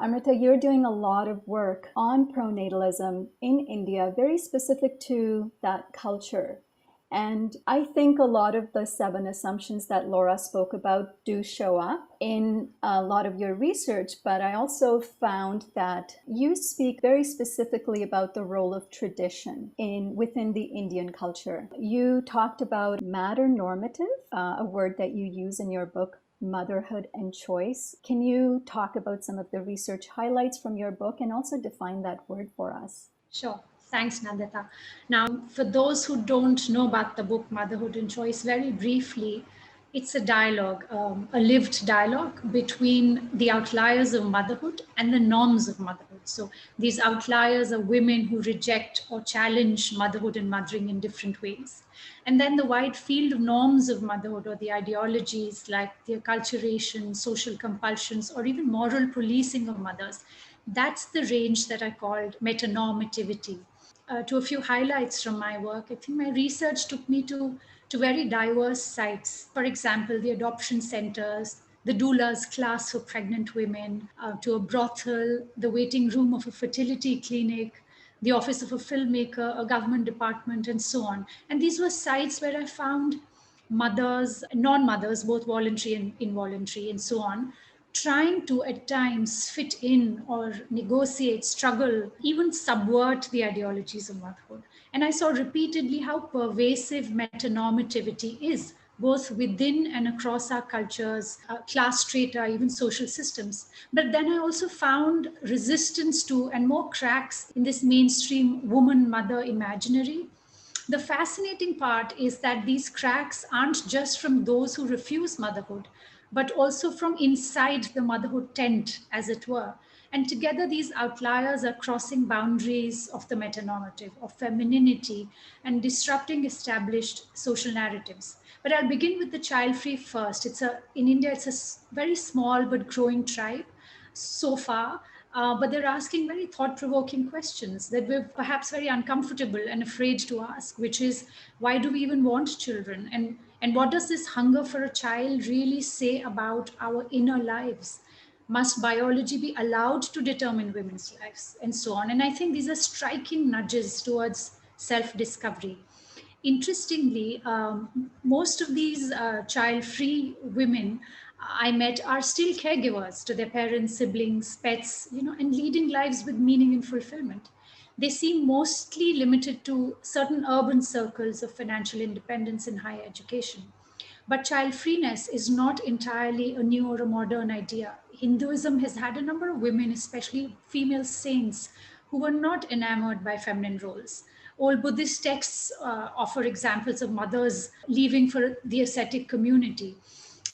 Amrita, you're doing a lot of work on pronatalism in India, very specific to that culture. And I think a lot of the 7 assumptions that Laura spoke about do show up in a lot of your research, but I also found that you speak very specifically about the role of tradition within the Indian culture. You talked about matter normative, a word that you use in your book, Motherhood and Choice. Can you talk about some of the research highlights from your book and also define that word for us? Sure. Thanks, Nandita. Now, for those who don't know about the book Motherhood and Choice, very briefly, it's a dialogue, a lived dialogue between the outliers of motherhood and the norms of motherhood. So these outliers are women who reject or challenge motherhood and mothering in different ways. And then the wide field of norms of motherhood, or the ideologies like the acculturation, social compulsions, or even moral policing of mothers, that's the range that I called metanormativity. To a few highlights from my work, I think my research took me to very diverse sites. For example, the adoption centers, the doula's class for pregnant women, to a brothel, the waiting room of a fertility clinic, the office of a filmmaker, a government department, and so on. And these were sites where I found mothers, non-mothers, both voluntary and involuntary, and so on, trying to at times fit in or negotiate, struggle, even subvert the ideologies of motherhood. And I saw repeatedly how pervasive metanormativity is, both within and across our cultures, class strata, even social systems. But then I also found resistance to and more cracks in this mainstream woman mother imaginary. The fascinating part is that these cracks aren't just from those who refuse motherhood, but also from inside the motherhood tent, as it were. And together, these outliers are crossing boundaries of the metanormative, of femininity, and disrupting established social narratives. But I'll begin with the child-free first. In India, it's a very small but growing tribe so far. But they're asking very thought-provoking questions that we're perhaps very uncomfortable and afraid to ask, which is, why do we even want children? And what does this hunger for a child really say about our inner lives? Must biology be allowed to determine women's lives? And so on. And I think these are striking nudges towards self-discovery. Interestingly, most of these child-free women I met are still caregivers to their parents, siblings, pets, and leading lives with meaning and fulfillment. They seem mostly limited to certain urban circles of financial independence and higher education. But child freeness is not entirely a new or a modern idea. Hinduism has had a number of women, especially female saints, who were not enamored by feminine roles. Old Buddhist texts offer examples of mothers leaving for the ascetic community.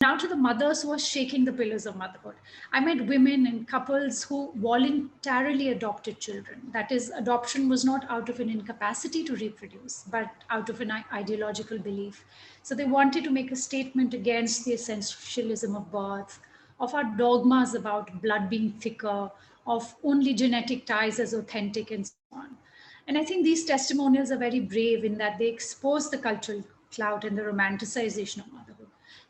Now to the mothers who are shaking the pillars of motherhood. I met women and couples who voluntarily adopted children. That is, adoption was not out of an incapacity to reproduce, but out of an ideological belief. So they wanted to make a statement against the essentialism of birth, of our dogmas about blood being thicker, of only genetic ties as authentic, and so on. And I think these testimonials are very brave in that they expose the cultural clout and the romanticization of motherhood.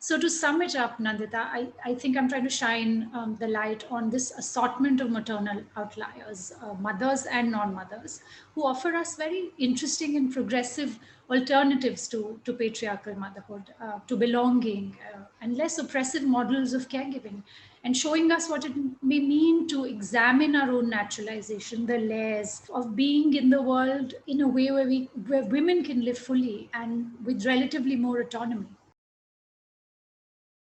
So to sum it up, Nandita, I think I'm trying to shine the light on this assortment of maternal outliers, mothers and non-mothers, who offer us very interesting and progressive alternatives to patriarchal motherhood, to belonging, and less oppressive models of caregiving, and showing us what it may mean to examine our own naturalization, the layers of being in the world in a way where women can live fully and with relatively more autonomy.